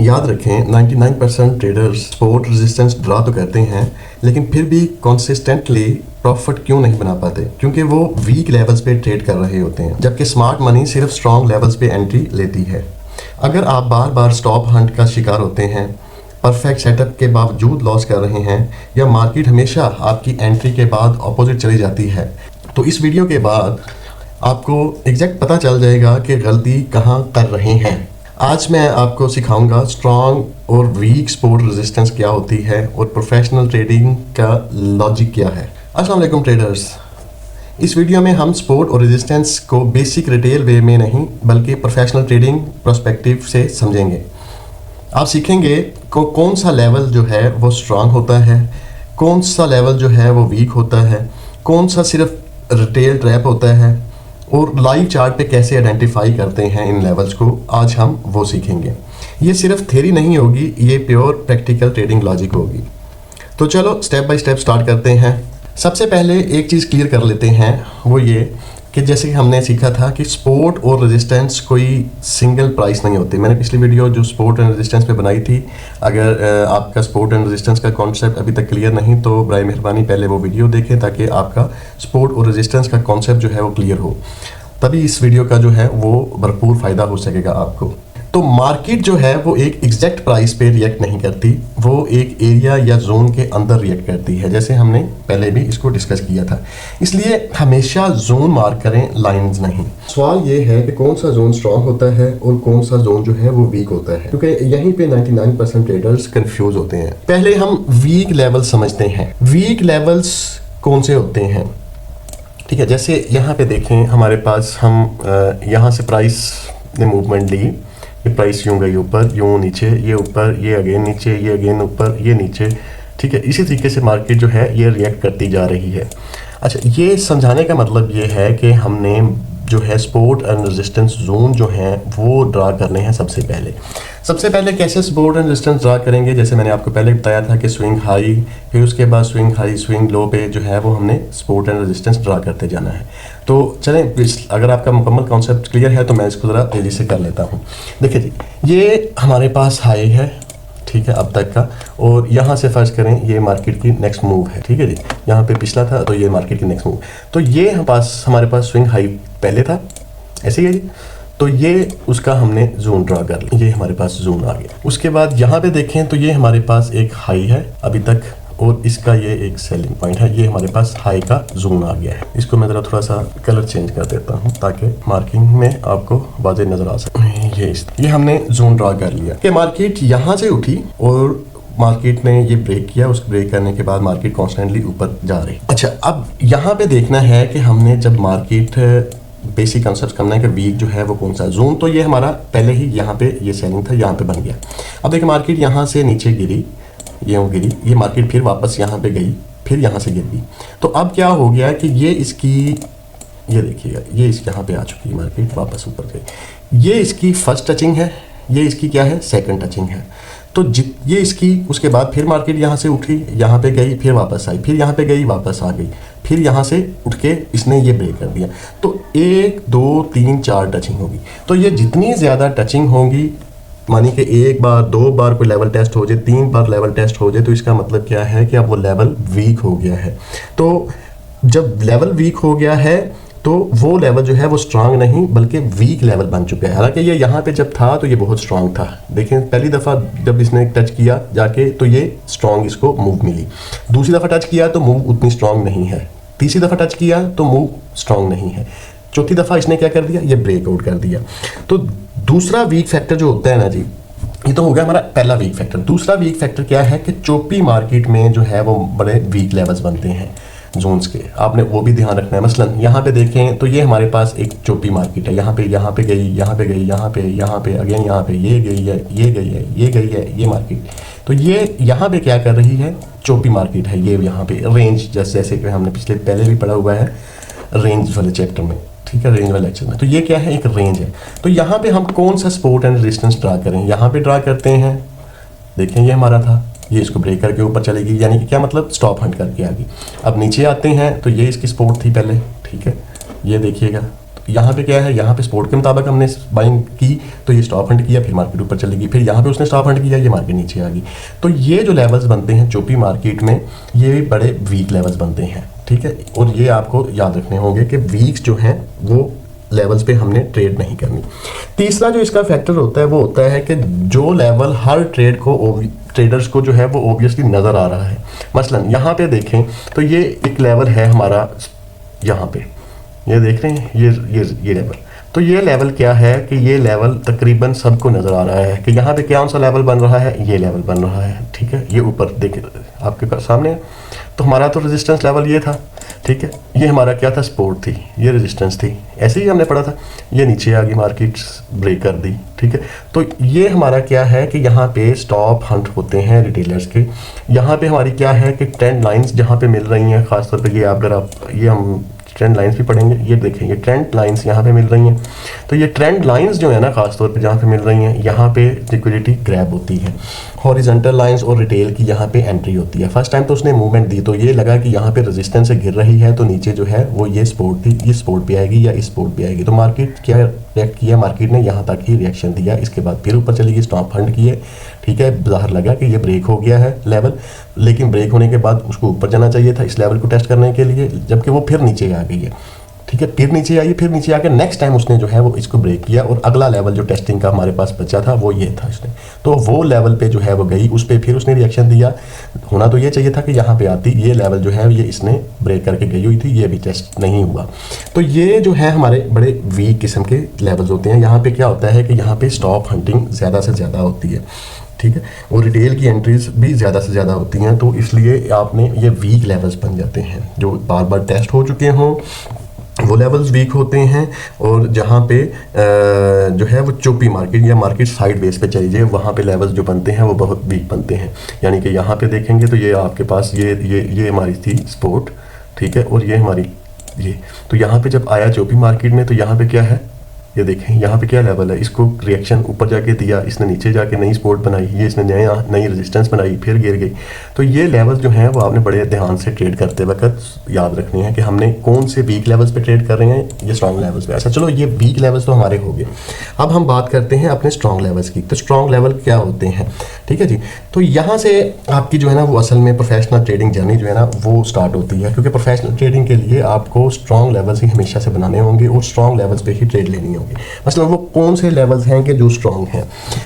याद रखें 99% traders support resistance draw तो करते हैं, लेकिन फिर भी कंसिस्टेंटली प्रॉफिट क्यों नहीं बना पाते? क्योंकि वो वीक लेवल्स पे ट्रेड कर रहे होते हैं, जबकि स्मार्ट मनी सिर्फ स्ट्रॉन्ग लेवल्स पे एंट्री लेती है। अगर आप बार बार स्टॉप हंट का शिकार होते हैं, परफेक्ट सेटअप के बावजूद लॉस कर रहे हैं, या मार्केट हमेशा आपकी एंट्री के बाद अपोजिट चली जाती है, तो इस वीडियो के बाद आपको एग्जैक्ट पता चल जाएगा कि गलती कहाँ कर रहे हैं। आज मैं आपको सिखाऊंगा स्ट्रॉन्ग और वीक सपोर्ट रेजिस्टेंस क्या होती है और प्रोफेशनल ट्रेडिंग का लॉजिक क्या है। अस्सलाम वालेकुम ट्रेडर्स, इस वीडियो में हम सपोर्ट और रेजिस्टेंस को बेसिक रिटेल वे में नहीं बल्कि प्रोफेशनल ट्रेडिंग पर्सपेक्टिव से समझेंगे। आप सीखेंगे को कौन सा लेवल जो है वो स्ट्रांग होता है, कौन सा लेवल जो है वो वीक होता है, कौन सा सिर्फ रिटेल ट्रैप होता है, और लाइव चार्ट पे कैसे आइडेंटिफाई करते हैं इन लेवल्स को। आज हम वो सीखेंगे। ये सिर्फ थ्योरी नहीं होगी, ये प्योर प्रैक्टिकल ट्रेडिंग लॉजिक होगी। तो चलो स्टेप बाय स्टेप स्टार्ट करते हैं। सबसे पहले एक चीज़ क्लियर कर लेते हैं, वो ये कि जैसे कि हमने सीखा था कि सपोर्ट और रेजिस्टेंस कोई सिंगल प्राइस नहीं होती। मैंने पिछली वीडियो जो सपोर्ट एंड रेजिस्टेंस पे बनाई थी, अगर आपका सपोर्ट एंड रेजिस्टेंस का कॉन्सेप्ट अभी तक क्लियर नहीं तो बराए मेहरबानी पहले वो वीडियो देखें, ताकि आपका सपोर्ट और रेजिस्टेंस का कॉन्सेप्ट जो है वो क्लियर हो, तभी इस वीडियो का जो है वो भरपूर फ़ायदा हो सकेगा आपको। तो मार्केट जो है वो एक एग्जैक्ट प्राइस पे रिएक्ट नहीं करती, वो एक एरिया या जोन के अंदर रिएक्ट करती है, जैसे हमने पहले भी इसको डिस्कस किया था। इसलिए हमेशा जोन मार्क करें, लाइंस नहीं। सवाल ये है कि कौन सा जोन स्ट्रांग होता है और कौन सा जोन जो है वो वीक होता है, क्योंकि यहीं पे 99% ट्रेडर्स कंफ्यूज होते हैं। पहले हम वीक लेवल समझते हैं। वीक लेवल्स कौन से होते हैं? ठीक है, जैसे यहाँ पे देखें, हमारे पास हम यहाँ से प्राइस ने मूवमेंट ली, ये प्राइस यूं गई ऊपर, यूं नीचे, ये ऊपर, ये अगेन नीचे, ये अगेन ऊपर, ये नीचे। ठीक है, इसी तरीके से मार्केट जो है ये रिएक्ट करती जा रही है। अच्छा, ये समझाने का मतलब ये है कि हमने जो है सपोर्ट एंड रेजिस्टेंस जोन जो हैं वो ड्रा करने हैं। सबसे पहले कैसे सपोर्ट एंड रेजिस्टेंस ड्रा करेंगे? जैसे मैंने आपको पहले बताया था कि स्विंग हाई, फिर उसके बाद स्विंग हाई स्विंग लो पे जो है वो हमने सपोर्ट एंड रेजिस्टेंस ड्रा करते जाना है। तो चलें, अगर आपका मुकम्मल कॉन्सेप्ट क्लियर है तो मैं इसको ज़रा तेज़ी से कर लेता हूँ। देखिए जी, ये हमारे पास हाई है, ठीक है, अब तक का, और यहाँ से फर्ज करें ये मार्केट की नेक्स्ट मूव है। ठीक है जी, यहाँ पे पिछला था तो ये मार्केट की नेक्स्ट मूव। तो ये हमारे पास स्विंग हाई पहले था, ऐसे ही है जी। तो ये उसका हमने जोन ड्रा कर लिया, ये हमारे पास जोन आ गया। उसके बाद यहाँ पे देखें तो ये हमारे पास एक हाई है अभी तक, और इसका ये एक सेलिंग पॉइंट है, ये हमारे पास हाई का जोन आ गया है। इसको मैं ज़रा थोड़ा सा कलर चेंज कर देता हूँ ताकि मार्किंग में आपको वाज़ेह नज़र आ सके। ये हमने जोन ड्रा कर लिया कि मार्केट यहाँ से उठी और मार्केट ने ये ब्रेक किया। उस ब्रेक करने के बाद मार्केट कॉन्स्टेंटली ऊपर जा रही। अच्छा, अब यहाँ पे देखना है कि हमने जब मार्केट बेसिक कंसेप्ट करना है कि वीक जो है वो कौन सा जोन। तो ये हमारा पहले ही यहाँ पे ये सेलिंग था, यहाँ पे बन गया। अब देखिए मार्केट यहाँ से नीचे गिरी, ये गिरी, ये मार्केट फिर वापस यहाँ पे गई, फिर यहाँ से गिर गई। तो अब क्या हो गया कि ये इसकी, ये देखिएगा, ये इस यहाँ पे आ चुकी है, मार्केट वापस ऊपर गई। ये इसकी फर्स्ट टचिंग है, ये इसकी क्या है, सेकंड टचिंग है। तो ये इसकी, उसके बाद फिर मार्केट यहाँ से उठी, यहाँ पे गई, फिर वापस आई, फिर यहाँ पे गई, वापस आ गई, फिर यहाँ से उठ के इसने ये ब्रेक कर दिया। तो 1 2 3 4 टचिंग होगी। तो ये जितनी ज़्यादा टचिंग होंगी, मानी कि 1 बार 2 बार कोई लेवल टेस्ट हो जाए, 3 बार लेवल टेस्ट हो जाए, तो इसका मतलब क्या है कि अब वो लेवल वीक हो गया है। तो जब लेवल वीक हो गया है तो वो लेवल जो है वो स्ट्रांग नहीं बल्कि वीक लेवल बन चुका है। हालांकि ये यहाँ पे जब था तो ये बहुत स्ट्रांग था। देखें, पहली दफ़ा जब इसने टच किया जाके तो ये स्ट्रांग इसको मूव मिली, दूसरी दफ़ा टच किया तो मूव उतनी स्ट्रांग नहीं है, तीसरी दफ़ा टच किया तो मूव स्ट्रांग नहीं है, चौथी दफ़ा इसने क्या कर दिया, ये ब्रेकआउट कर दिया। तो दूसरा वीक फैक्टर जो होता है ना जी, ये तो हो गया हमारा पहला वीक फैक्टर। दूसरा वीक फैक्टर क्या है कि चोपी मार्केट में जो है वो बड़े वीक लेवल्स बनते हैं जोन्स के, आपने वो भी ध्यान रखना है। मसलन यहाँ पे देखें तो ये हमारे पास एक चोपी मार्केट है, यहाँ पे गई, यहाँ पे गई, यहाँ पे अगेन, यहाँ पे ये गई है, ये गई है, ये गई है, ये मार्केट। तो ये यहाँ पे क्या कर रही है, चोपी मार्केट है। ये यहाँ पे रेंज, जैसे कि हमने पहले भी पढ़ा हुआ है रेंज वाले चैप्टर में, ठीक है, रेंज वाले लेक्चर में। तो ये क्या है, एक रेंज है। तो यहाँ पे हम कौन सा सपोर्ट एंड रेजिस्टेंस ड्रा करें, यहाँ पे ड्रा करते हैं। देखें, ये हमारा था, ये इसको ब्रेक करके ऊपर चलेगी, यानी कि क्या मतलब, स्टॉप हंट करके आ गई। अब नीचे आते हैं तो ये इसकी सपोर्ट थी पहले, ठीक है, ये देखिएगा, यहाँ पे क्या है, यहाँ पे स्पोर्ट के मुताबिक हमने बाइंग की तो ये स्टॉप हंट किया, फिर मार्केट ऊपर चलेगी, फिर यहाँ पे उसने स्टॉप हंट किया, ये मार्केट नीचे आ गई। तो ये जो लेवल्स बनते हैं चोपी मार्केट में, ये बड़े वीक लेवल्स बनते हैं, ठीक है। और ये आपको याद रखने होंगे कि वीक्स जो हैं वो लेवल्स पे हमने ट्रेड नहीं करनी। तीसरा जो इसका फैक्टर होता है वो होता है कि जो लेवल हर ट्रेडर्स को जो है वो ऑब्वियसली नज़र आ रहा है। मसलन यहाँ पे देखें तो ये एक लेवल है हमारा, यहाँ पे ये देख रहे हैं, ये लेवल। तो ये लेवल क्या है कि ये लेवल तकरीबन सबको नज़र आ रहा है कि यहाँ पे कौन सा लेवल बन रहा है, ये लेवल बन रहा है, ठीक है। ये ऊपर देख आपके सामने, तो हमारा तो रेजिस्टेंस लेवल ये था, ठीक है। ये हमारा क्या था, सपोर्ट थी, ये रेजिस्टेंस थी, ऐसे ही हमने पढ़ा था। ये नीचे आ गई, मार्केट ब्रेक कर दी, ठीक है। तो ये हमारा क्या है कि यहाँ पे स्टॉप हंट होते हैं रिटेलर्स के। यहाँ पे हमारी क्या है कि ट्रेंड लाइंस जहाँ पे मिल रही हैं, खासतौर पे ये अगर आप ये हम ट्रेंड लाइंस भी पढ़ेंगे, ये देखें ये ट्रेंड लाइंस यहाँ पे मिल रही हैं। तो ये ट्रेंड लाइंस जो है ना, खासतौर पे जहाँ पे मिल रही हैं, यहाँ पे लिक्विडिटी ग्रैब होती है। हॉरिजॉन्टल लाइंस और रिटेल की यहाँ पे एंट्री होती है। फर्स्ट टाइम तो उसने मूवमेंट दी तो ये लगा कि यहाँ पे रेजिस्टेंस से गिर रही है, तो नीचे जो है वो ये सपोर्ट थी, ये सपोर्ट पे आएगी या इस सपोर्ट पे आएगी। तो मार्केट क्या रिएक्ट किया, मार्केट ने यहाँ तक ही रिएक्शन दिया, इसके बाद फिर ऊपर चली गई, स्टॉप हंट किए, ठीक है। बाहर लगा कि ये ब्रेक हो गया है लेवल, लेकिन ब्रेक होने के बाद उसको ऊपर जाना चाहिए था इस लेवल को टेस्ट करने के लिए, जबकि वो फिर नीचे आ गई है, ठीक है। फिर नीचे आई, फिर नीचे आके नेक्स्ट टाइम उसने जो है वो इसको ब्रेक किया, और अगला लेवल जो टेस्टिंग का हमारे पास बचा था वो ये था इसने। तो वो लेवल पे जो है वो गई, उस पर फिर उसने रिएक्शन दिया। होना तो ये चाहिए था कि यहाँ पे आती, ये लेवल जो है ये इसने ब्रेक करके गई हुई थी, ये भी टेस्ट नहीं हुआ। तो ये जो है हमारे बड़े वीक किस्म के लेवल्स होते हैं। यहाँ पे क्या होता है कि यहाँ पे स्टॉप हंटिंग ज़्यादा से ज़्यादा होती है, ठीक है, और रिटेल की एंट्रीज भी ज़्यादा से ज़्यादा होती हैं। तो इसलिए आपने ये वीक लेवल्स बन जाते हैं, जो बार बार टेस्ट हो चुके हों वो लेवल्स वीक होते हैं। और जहाँ पे जो है वो चोपी मार्केट या मार्केट साइड बेस पे चली जाए, वहाँ पे लेवल्स जो बनते हैं वो बहुत वीक बनते हैं। यानी कि यहाँ पे देखेंगे तो ये आपके पास ये हमारी थी सपोर्ट, ठीक है, और ये हमारी ये। तो यहाँ पे जब आया चोपी मार्केट में तो यहाँ पे क्या है, ये देखें यहाँ पे क्या लेवल है, इसको रिएक्शन ऊपर जाके दिया, इसने नीचे जाके नई सपोर्ट बनाई, ये इसने नई रेजिस्टेंस बनाई, फिर गिर गई। तो ये लेवल्स जो हैं वो आपने बड़े ध्यान से ट्रेड करते वक्त याद रखने हैं कि हमने कौन से वीक लेवल्स पे ट्रेड कर रहे हैं, ये स्ट्रॉन्ग लेवल्स पे। अच्छा चलो, ये वीक लेवल्स तो हमारे हो गए, अब हम बात करते हैं अपने स्ट्रॉन्ग लेवल्स की। तो स्ट्रॉन्ग लेवल क्या होते हैं, ठीक है जी। तो यहाँ से आपकी जो है ना वो असल में प्रोफेशनल ट्रेडिंग जर्नी जो है ना वो स्टार्ट होती है, क्योंकि प्रोफेशनल ट्रेडिंग के लिए आपको स्ट्रॉन्ग लेवल्स ही हमेशा से बनाने होंगे और स्ट्रॉन्ग लेवल्स पे ही ट्रेड लेनी होगी। मतलब वो कौन से लेवल्स हैं कि जो स्ट्रॉन्ग हैं।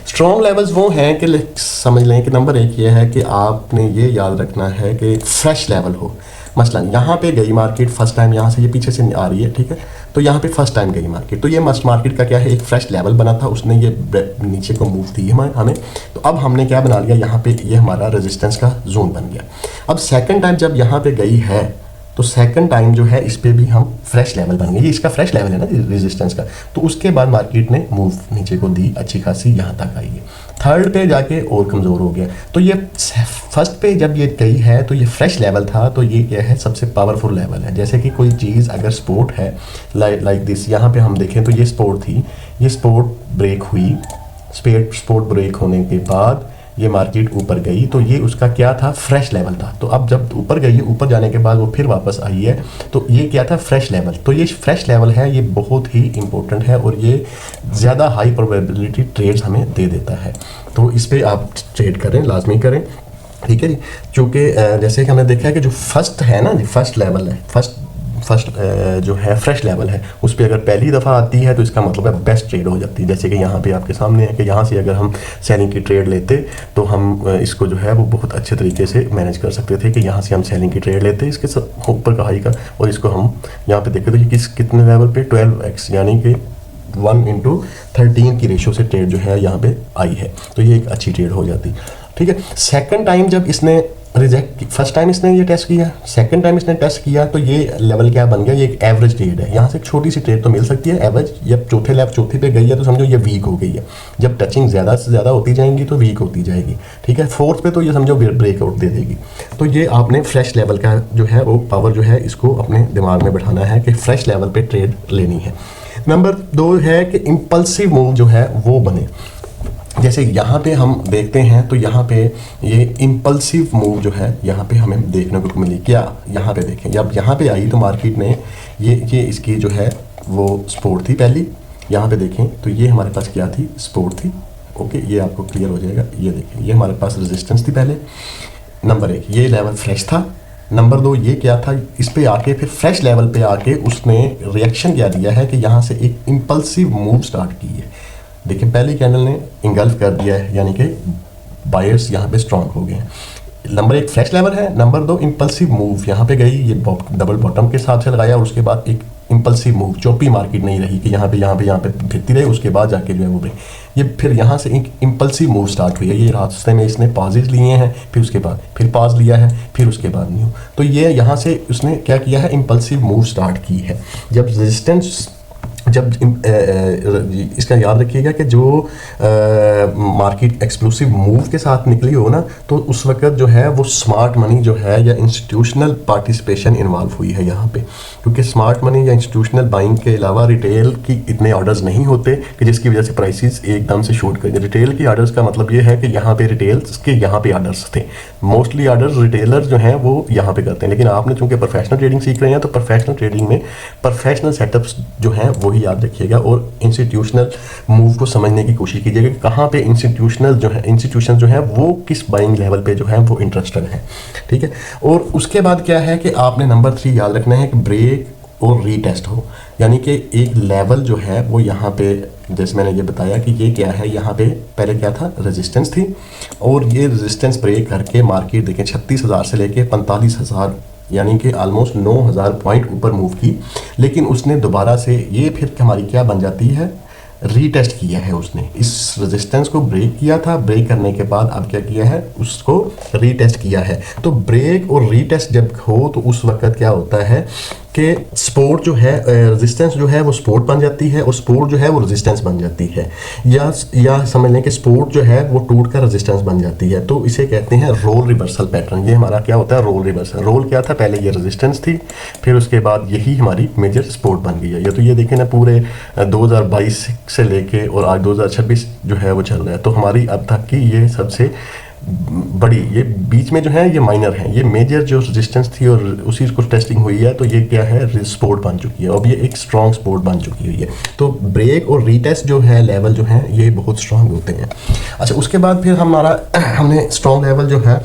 स्ट्रॉन्ग लेवल्स वो हैं कि समझ लें कि नंबर एक ये है कि आपने ये याद रखना है कि फ्रेश लेवल हो। मसलन यहाँ पे गई मार्केट फर्स्ट टाइम, यहाँ से ये पीछे से आ रही है, ठीक है, तो यहाँ पे फर्स्ट टाइम गई मार्केट, तो ये मस्ट मार्केट का क्या है, एक फ्रेश लेवल बना था, उसने ये नीचे को मूव दी हमें। तो अब हमने क्या बना लिया, यहाँ पे ये हमारा रेजिस्टेंस का जोन बन गया। अब सेकंड टाइम जब यहाँ पे गई है तो सेकंड टाइम जो है इस पे भी हम फ्रेश लेवल बन गए, ये इसका फ्रेश लेवल है ना रेजिस्टेंस का। तो उसके बाद मार्केट ने मूव नीचे को दी, अच्छी खासी यहाँ तक आई है। थर्ड पे जाके और कमज़ोर हो गया। तो ये फर्स्ट पे जब ये गई है तो ये फ्रेश लेवल था, तो ये क्या है, सबसे पावरफुल लेवल है। जैसे कि कोई चीज़ अगर सपोर्ट है लाइक दिस, यहाँ पे हम देखें तो ये सपोर्ट थी, ये सपोर्ट ब्रेक हुई, सपोर्ट ब्रेक होने के बाद ये मार्केट ऊपर गई, तो ये उसका क्या था, फ्रेश लेवल था। तो अब जब ऊपर गई, ऊपर जाने के बाद वो फिर वापस आई है, तो ये क्या था, फ्रेश लेवल। तो ये फ्रेश लेवल है, ये बहुत ही इंपॉर्टेंट है और ये ज़्यादा हाई प्रोबेबिलिटी ट्रेड्स हमें दे देता है। तो इस पर आप ट्रेड करें, लाजमी करें, ठीक है जी। चूँकि जैसे कि हमने देखा है कि जो फर्स्ट है ना, फर्स्ट लेवल है, फर्स्ट जो है फ्रेश लेवल है, उस पर अगर पहली दफ़ा आती है तो इसका मतलब है बेस्ट ट्रेड हो जाती है। जैसे कि यहाँ पे आपके सामने है कि यहाँ से अगर हम सेलिंग की ट्रेड लेते तो हम इसको जो है वो बहुत अच्छे तरीके से मैनेज कर सकते थे कि यहाँ से हम सेलिंग की ट्रेड लेते इसके ऊपर का हाई का, और इसको हम यहाँ पे देखते तो कितने लेवल पे 12x यानी कि 1:13 की रेशो से ट्रेड जो है यहाँ पे आई है, तो ये एक अच्छी ट्रेड हो जाती, ठीक है। सेकंड टाइम जब इसने रिजेक्ट, फर्स्ट टाइम इसने ये टेस्ट किया, सेकंड टाइम इसने टेस्ट किया, तो ये लेवल क्या बन गया, ये एक एवरेज ट्रेड है। यहाँ से एक छोटी सी ट्रेड तो मिल सकती है एवरेज। जब चौथी पे गई है तो समझो ये वीक हो गई है। जब टचिंग ज़्यादा से ज़्यादा होती जाएंगी तो वीक होती जाएगी, ठीक है। फोर्थ पे तो ये समझो ब्रेकआउट दे देगी। तो ये आपने फ्रेश लेवल का जो है वो पावर जो है इसको अपने दिमाग में बैठाना है कि फ्रेश लेवल पे ट्रेड लेनी है। नंबर 2 है कि इम्पल्सिव मूव जो है वो बने। जैसे यहाँ पे हम देखते हैं तो यहाँ पे ये इम्पल्सिव मूव जो है यहाँ पे हमें देखने को मिली। क्या यहाँ पे देखें, जब यहाँ पे आई तो मार्केट ने ये इसकी जो है वो सपोर्ट थी पहली, यहाँ पे देखें तो ये हमारे पास क्या थी, सपोर्ट थी। ओके, ये आपको क्लियर हो जाएगा। ये देखें, ये हमारे पास रेजिस्टेंस थी पहले, नंबर 1 ये लेवल फ्रेश था। नंबर 2 ये क्या था, इस पे आके फिर फ्रेश लेवल पे आके उसने रिएक्शन क्या दिया है कि यहाँ से एक इम्पल्सिव मूव स्टार्ट की है। देखिए पहली कैंडल ने इंगल्फ कर दिया है, यानी कि बायर्स यहाँ पे स्ट्रांग हो गए हैं। नंबर 1 फ्रेश लेवल है, नंबर 2 इम्पल्सिव मूव यहाँ पे गई, ये डबल बॉटम के हिसाब से लगाया और उसके बाद एक इम्पल्सिव मूव, चौपी मार्केट नहीं रही कि यहाँ पे फिरती रहे, उसके बाद जाके जो है वो ये फिर यहाँ से एक इम्पल्सिव मूव स्टार्ट हुई है। ये रास्ते में इसने पॉजेज लिए हैं, फिर उसके बाद फिर पॉज लिया है, फिर उसके बाद न्यू, तो ये यहाँ से उसने क्या किया है, इम्पल्सिव मूव स्टार्ट की है। जब रेजिस्टेंस इसका याद रखिएगा कि जो मार्केट एक्सप्लोसिव मूव के साथ निकली हो ना, तो उस वक्त जो है वो स्मार्ट मनी जो है या इंस्टीट्यूशनल पार्टिसिपेशन इन्वॉल्व हुई है यहाँ पे, क्योंकि स्मार्ट मनी या इंस्टीट्यूशनल बाइंग के अलावा रिटेल की इतने ऑर्डर्स नहीं होते कि जिसकी वजह से प्राइसेस एकदम से शूट कर। रिटेल की ऑर्डर्स का मतलब ये है कि यहाँ पे रिटेल्स के यहाँ पे ऑर्डर्स थे, मोस्टली ऑर्डर्स रिटेलर जो हैं वो यहाँ पे करते हैं। लेकिन आपने चूंकि प्रोफेशनल ट्रेडिंग सीख रहे हैं तो प्रोफेशनल ट्रेडिंग में प्रोफेशनल सेटअप्स जो हैं वही याद रखिएगा और इंस्टीट्यूशनल मूव को समझने की कोशिश कीजिएगा कि कहाँ पे इंस्टीट्यूशन जो है वो किस बाइंग लेवल पे जो है वो इंटरेस्टेड है। ठीक है, और उसके बाद क्या है कि आपने नंबर 3 याद रखना है कि ब्रेक और रीटेस्ट हो, यानी कि एक लेवल जो है वो यहाँ पे, जैसे मैंने ये बताया कि ये क्या है, यहाँ पे पहले क्या था, रेजिस्टेंस थी और ये रेजिस्टेंस ब्रेक करके मार्केट देखें 36,000 से लेके 45,000 यानी कि ऑलमोस्ट 9,000 पॉइंट ऊपर मूव की। लेकिन उसने दोबारा से ये फिर हमारी क्या बन जाती है, रीटेस्ट किया है उसने, इस रेजिस्टेंस को ब्रेक किया था, ब्रेक करने के बाद अब क्या किया है, उसको रीटेस्ट किया है। तो ब्रेक और रीटेस्ट जब हो तो उस वक्त क्या होता है कि सपोर्ट जो है, रेजिस्टेंस जो है वो सपोर्ट बन जाती है और सपोर्ट जो है वो रेजिस्टेंस बन जाती है, या समझ लें कि सपोर्ट जो है वो टूट कर रेजिस्टेंस बन जाती है। तो इसे कहते हैं रोल रिवर्सल पैटर्न। ये हमारा क्या होता है, रोल रिवर्सल। रोल क्या था, पहले ये रेजिस्टेंस थी, फिर उसके बाद यही हमारी मेजर सपोर्ट बन गई है। ये तो ये देखें ना, पूरे 2022 से लेके और आज 2026 जो है वो चल रहा है, तो हमारी अब तक की ये सबसे बड़ी, ये बीच में जो है ये माइनर है, ये मेजर जो रेजिस्टेंस थी और उसी को टेस्टिंग हुई है, तो ये क्या है, सपोर्ट बन चुकी है। अब ये एक स्ट्रॉन्ग सपोर्ट बन चुकी हुई है। तो ब्रेक और रीटेस्ट जो है लेवल जो है ये बहुत स्ट्रॉन्ग होते हैं। अच्छा, उसके बाद फिर हमने स्ट्रॉन्ग लेवल जो है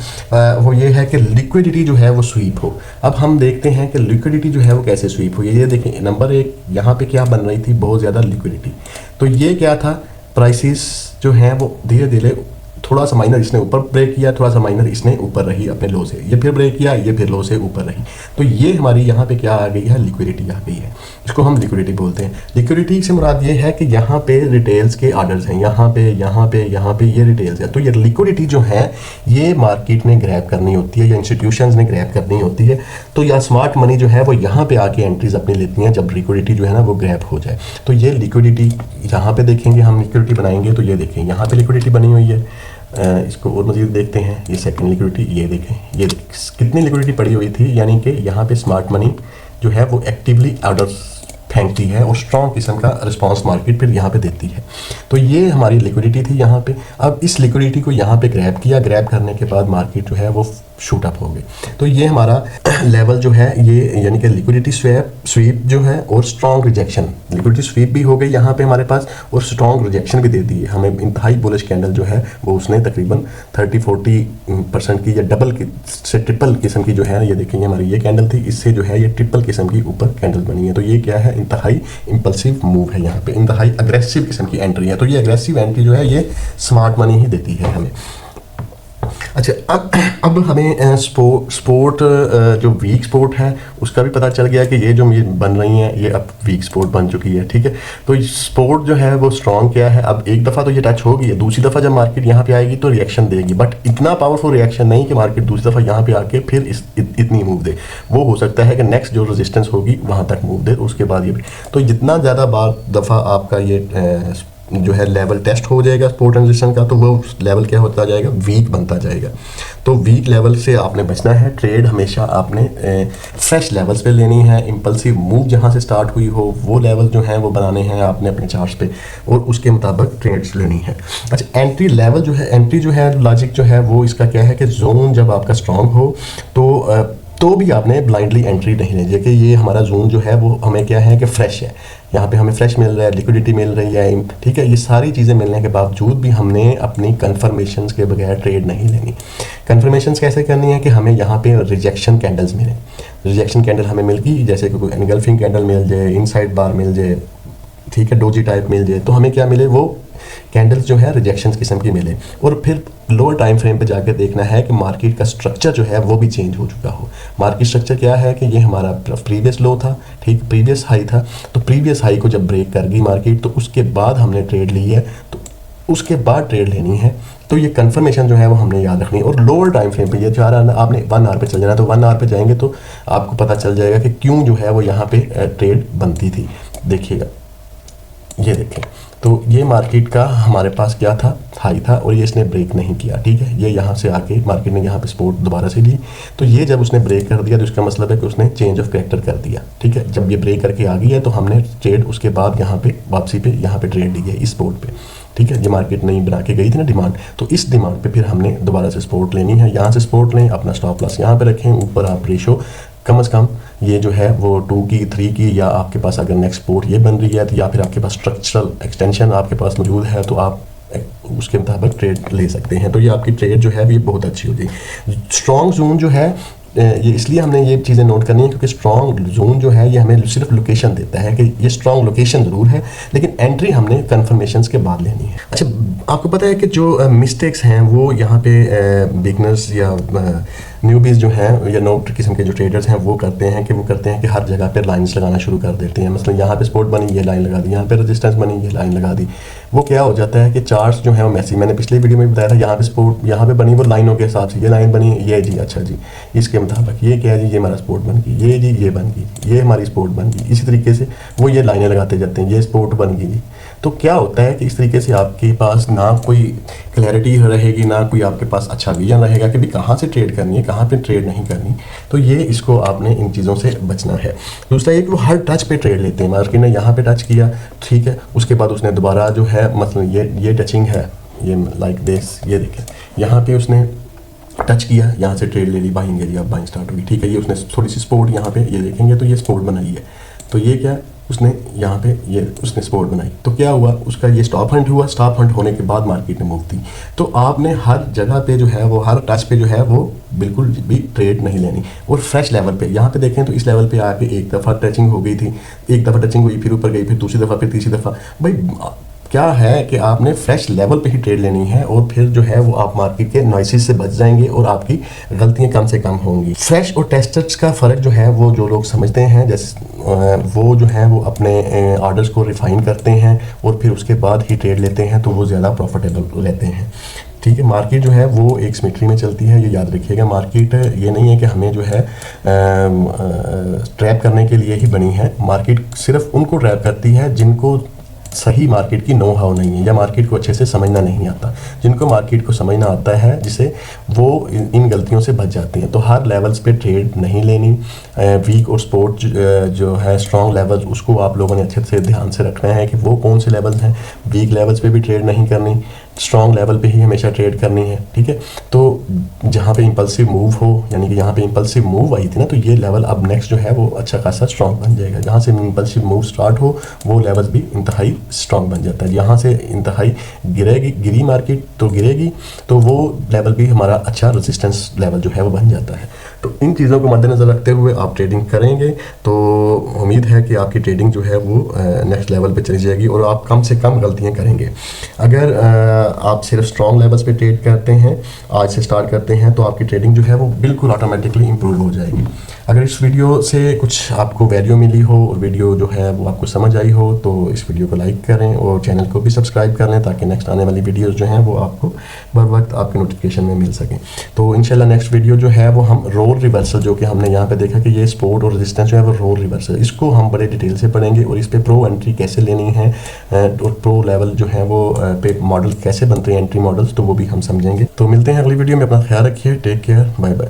वो ये है कि लिक्विडिटी जो है वो स्वीप हो। अब हम देखते हैं कि लिक्विडिटी जो है वो कैसे स्वीप हुई है। ये देखें नंबर 1 यहाँ पे क्या बन रही थी, बहुत ज़्यादा लिक्विडिटी। तो ये क्या था, प्राइसेस जो हैं वो धीरे धीरे थोड़ा सा माइनर इसने ऊपर ब्रेक किया, थोड़ा सा माइनर इसने ऊपर रही अपने लो से, ये फिर ब्रेक किया, ये फिर लो से ऊपर रही। तो ये हमारी यहाँ पे क्या आ गई है, लिक्विडिटी आ गई है। इसको हम लिक्विडिटी बोलते हैं। लिक्विडिटी से मुराद ये है कि यहाँ पे रिटेल्स के ऑर्डर्स हैं, यहाँ पे ये रिटेल्स है। तो ये लिक्विडिटी जो है ये मार्केट ने ग्रैब करनी होती है या इंस्टीट्यूशंस ने ग्रैब करनी होती है। तो या स्मार्ट मनी जो है वो यहाँ पे आके एंट्रीज अपनी लेती हैं जब लिक्विडिटी जो है ना वो ग्रैब हो जाए। तो ये लिक्विडिटी यहाँ पे देखेंगे, हम लिक्विडिटी बनाएंगे तो ये देखें यहाँ पे लिक्विडिटी बनी हुई है। इसको और मज़ीद देखते हैं, ये सेकंड लिक्विडिटी, ये देखें ये कितनी लिक्विडिटी पड़ी हुई थी, यानी कि यहाँ पे स्मार्ट मनी जो है वो एक्टिवली ऑर्डर्स फेंकती है और स्ट्रॉन्ग किस्म का रिस्पांस मार्केट फिर यहाँ पे देती है। तो ये हमारी लिक्विडिटी थी यहाँ पे। अब इस लिक्विडिटी को यहाँ पे ग्रैब किया, ग्रैब करने के बाद मार्केट जो है वो शूट अप हो गई। तो ये हमारा लेवल जो है ये, यानी कि लिक्विडिटी स्वीप जो है और स्ट्रॉन्ग रिजेक्शन, लिक्विडिटी स्वीप भी हो गई यहाँ पे हमारे पास और स्ट्रॉन्ग रिजेक्शन भी दे दी है हमें। इंतहाई बुलिश कैंडल जो है वो उसने तकरीबन 30-40% की या डबल से ट्रिपल किस्म की जो है, ये देखेंगे हमारी ये कैंडल थी, इससे जो है ये ट्रिपल किस्म की ऊपर कैंडल बनी है। तो ये क्या है, इंतहाई इंपल्सिव मूव है, यहाँ पे इंतहाई अग्रेसिव किस्म की एंट्री है। तो ये अग्रेसिव एंट्री जो है ये स्मार्ट मनी ही देती है हमें। अच्छा, अब हमें स्पोर्ट जो वीक स्पोर्ट है उसका भी पता चल गया कि ये जो बन रही हैं ये अब वीक स्पोर्ट बन चुकी है। ठीक है, तो स्पोर्ट जो है वो स्ट्रॉन्ग क्या है, अब एक दफ़ा तो ये टच होगी, दूसरी दफ़ा जब मार्केट यहाँ पे आएगी तो रिएक्शन देगी, बट इतना पावरफुल रिएक्शन नहीं कि मार्केट दूसरी दफ़ा यहाँ पे आके फिर इतनी मूव दे। वो हो सकता है कि नेक्स्ट जो रेजिस्टेंस होगी वहाँ तक मूव दे, उसके बाद ये भी। तो जितना ज़्यादा दफ़ा आपका ये जो है लेवल टेस्ट हो जाएगा स्पोर्ट एंड रेजिस्टेंस का, तो वो लेवल क्या होता जाएगा, वीक बनता जाएगा। तो वीक लेवल से आपने बचना है। ट्रेड हमेशा आपने फ्रेश लेवल्स पे लेनी है। इंपल्सिव मूव जहाँ से स्टार्ट हुई हो वो लेवल जो है वो बनाने हैं आपने अपने चार्ट्स पे और उसके मुताबिक ट्रेड्स लेनी है। अच्छा, एंट्री लेवल जो है, एंट्री जो है लॉजिक जो है वो इसका क्या है कि जोन जब आपका स्ट्रॉन्ग हो तो भी आपने ब्लाइंडली एंट्री नहीं लेनी है कि ये हमारा जोन जो है वो हमें क्या है कि फ्रेश है, यहाँ पे हमें फ्रेश मिल रहा है, लिक्विडिटी मिल रही है, ठीक है। ये सारी चीज़ें मिलने के बावजूद भी हमने अपनी कन्फर्मेशंस के बगैर ट्रेड नहीं लेनी। कन्फर्मेशंस कैसे करनी है कि हमें यहाँ पे रिजेक्शन कैंडल्स मिले, रिजेक्शन कैंडल हमें मिल गई, जैसे कि कोई एनगल्फिंग कैंडल मिल जाए, इनसाइड बार मिल जाए, ठीक है, डोजी टाइप मिल जाए, तो हमें क्या मिले, वो कैंडल्स जो है रिजेक्शंस किस्म की मिले। और फिर लोअर टाइम फ्रेम पे जाकर देखना है कि मार्केट का स्ट्रक्चर जो है वो भी चेंज हो चुका हो। मार्केट स्ट्रक्चर क्या है कि ये हमारा प्रीवियस लो था, ठीक, प्रीवियस हाई था, तो प्रीवियस हाई को जब ब्रेक कर गई मार्केट तो उसके बाद हमने ट्रेड ली है, तो उसके बाद ट्रेड लेनी है। तो ये कंफर्मेशन जो है वो हमने याद रखनी है। और लोअर टाइम फ्रेम पे ये 4 आवर आपने 1 आवर पे चल जाना, तो 1 आवर पे जाएंगे तो आपको पता चल जाएगा कि क्यों जो है वो यहाँ पे ट्रेड बनती थी। देखिएगा, ये देखें, तो ये मार्केट का हमारे पास क्या था, हाई था, और ये इसने ब्रेक नहीं किया, ठीक है। ये यहाँ से आके मार्केट ने यहाँ पे सपोर्ट दोबारा से ली, तो ये जब उसने ब्रेक कर दिया तो इसका मतलब है कि उसने चेंज ऑफ कैरेक्टर कर दिया, ठीक है। जब ये ब्रेक करके आ गई है तो हमने ट्रेड उसके बाद यहाँ पे वापसी पे यहाँ पे ट्रेड ली है इस सपोर्ट पे, ठीक है। ये मार्केट नहीं बना के गई थी ना डिमांड, तो इस डिमांड पे फिर हमने दोबारा से सपोर्ट लेनी है, यहाँ से सपोर्ट लें, अपना स्टॉप लॉस यहाँ पे रखें, ऊपर आप रेशो कम से कम ये जो है वो 2 की 3 की, या आपके पास अगर नेक्स्ट सपोर्ट ये बन रही है तो, या फिर आपके पास स्ट्रक्चरल एक्सटेंशन आपके पास मौजूद है तो आप उसके मुताबिक ट्रेड ले सकते हैं। तो ये आपकी ट्रेड जो है ये बहुत अच्छी होगी। स्ट्रॉन्ग जोन जो है ये इसलिए हमने ये चीज़ें नोट करनी है क्योंकि स्ट्रॉन्ग जोन जो है ये हमें सिर्फ लोकेशन देता है कि ये स्ट्रॉन्ग लोकेशन ज़रूर है, लेकिन एंट्री हमने कन्फर्मेशंस के बाद लेनी है। अच्छा, आपको पता है कि जो मिस्टेक्स हैं वो यहाँ पे बिगनर्स या न्यूबीज़ जो हैं या नो किस्म के जो ट्रेडर्स हैं वो करते हैं कि हर जगह पे लाइंस लगाना शुरू कर देते हैं। मतलब यहाँ पे सपोर्ट बनी ये लाइन लगा दी, यहाँ पे रेजिस्टेंस बनी ये लाइन लगा दी। वो क्या हो जाता है कि चार्ट्स जो है वो मैसी, मैंने पिछले वीडियो में बताया था, यहाँ पे सपोर्ट यहाँ पे बनी वो लाइनों के हिसाब से, ये लाइन बनी, ये जी अच्छा जी इसके मुताबिक, ये क्या है जी, ये हमारा सपोर्ट बन गई, ये जी ये बन गई, ये हमारी सपोर्ट बन गई। इसी तरीके से वो ये लाइनें लगाते जाते हैं, ये सपोर्ट बन गई जी। तो क्या होता है कि इस तरीके से आपके पास ना कोई क्लैरिटी रहेगी, ना कोई आपके पास अच्छा विजन रहेगा कि भी कहाँ से ट्रेड करनी है, कहाँ पे ट्रेड नहीं करनी। तो ये इसको आपने इन चीज़ों से बचना है। दूसरा ये कि वो हर टच पे ट्रेड लेते हैं। मार्केट ने यहाँ पे टच किया, ठीक है, उसके बाद उसने दोबारा जो है मतलब ये टचिंग है, ये लाइक दिस, ये देखें यहाँ पे उसने टच किया, यहाँ से ट्रेड ले ली, बाइंग एरिया, अब बाइंग स्टार्ट होगी, ठीक है। ये उसने थोड़ी सी सपोर्ट यहाँ पे ये देखेंगे तो ये सपोर्ट बनाई है, तो ये क्या उसने यहाँ पे ये उसने सपोर्ट बनाई, तो क्या हुआ उसका ये स्टॉप हंट हुआ। स्टॉप हंट होने के बाद मार्केट ने मूव दी। तो आपने हर जगह पे जो है वो हर टच पे जो है वो बिल्कुल भी ट्रेड नहीं लेनी। और फ्रेश लेवल पे यहाँ पे देखें तो इस लेवल पे आके एक दफ़ा टचिंग हो गई थी, एक दफ़ा टचिंग हुई, फिर ऊपर गई, फिर दूसरी दफ़ा, फिर तीसरी दफ़ा। भाई क्या है कि आपने फ्रेश लेवल पे ही ट्रेड लेनी है, और फिर जो है वो आप मार्केट के नॉइसेस से बच जाएंगे और आपकी गलतियां कम से कम होंगी। फ्रेश और टेस्टर्स का फ़र्क जो है वो जो लोग समझते हैं, जैसे वो जो है वो अपने ऑर्डर्स को रिफाइन करते हैं और फिर उसके बाद ही ट्रेड लेते हैं, तो वो ज़्यादा प्रॉफिटेबल रहते हैं, ठीक है। मार्केट जो है वो एक सिमेट्री में चलती है, ये याद रखिएगा। मार्केट ये नहीं है कि हमें जो है ट्रैप करने के लिए ही बनी है। मार्केट सिर्फ उनको ट्रैप करती है जिनको सही मार्केट की नो हाउ नहीं है, या मार्केट को अच्छे से समझना नहीं आता। जिनको मार्केट को समझना आता है, जिसे वो इन गलतियों से बच जाती हैं। तो हर लेवल्स पे ट्रेड नहीं लेनी। वीक और सपोर्ट जो है स्ट्रॉन्ग लेवल्स, उसको आप लोगों ने अच्छे से ध्यान से रखना है कि वो कौन से लेवल्स हैं। वीक लेवल्स पे भी ट्रेड नहीं करनी, स्ट्रॉन्ग लेवल पे ही हमेशा ट्रेड करनी है, ठीक है। तो जहाँ पे इंपल्सिव मूव हो, यानी कि यहाँ पे इंपल्सिव मूव आई थी ना, तो ये लेवल अब नेक्स्ट जो है वो अच्छा खासा स्ट्रॉन्ग बन जाएगा। जहाँ से इंपल्सिव मूव स्टार्ट हो वो लेवल भी इंतहाई स्ट्रॉन्ग बन जाता है। यहाँ से इंतहाई गिरी मार्केट तो गिरेगी, तो वो लेवल भी हमारा अच्छा रेजिस्टेंस लेवल जो है वो बन जाता है। तो इन चीज़ों को मद्देनज़र रखते हुए आप ट्रेडिंग करेंगे तो उम्मीद है कि आपकी ट्रेडिंग जो है वो नेक्स्ट लेवल पे चली जाएगी और आप कम से कम गलतियाँ करेंगे। अगर आप सिर्फ स्ट्रॉन्ग लेवल्स पे ट्रेड करते हैं, आज से स्टार्ट करते हैं, तो आपकी ट्रेडिंग जो है वो बिल्कुल ऑटोमेटिकली इंप्रूव हो जाएगी। अगर इस वीडियो से कुछ आपको वैल्यू मिली हो और वीडियो जो है वो आपको समझ आई हो, तो इस वीडियो को लाइक करें और चैनल को भी सब्सक्राइब कर लें, ताकि नेक्स्ट आने वाली वीडियोज़ जो हैं वो आपको बर वक्त आपके नोटिफिकेशन में मिल सकें। तो इंशाल्लाह नेक्स्ट वीडियो जो है वो हम रोल रिवर्सल, जो कि हमने यहाँ पे देखा कि ये सपोर्ट और रेजिस्टेंस जो है वो रोल रिवर्सल, इसको हम बड़े डिटेल से पढ़ेंगे और इस पे प्रो एंट्री कैसे लेनी है और प्रो लेवल जो है वो पे मॉडल कैसे बनते हैं, एंट्री मॉडल्स, तो वो भी हम समझेंगे। तो मिलते हैं अगली वीडियो में। अपना ख्याल रखिए, टेक केयर, बाय बाय।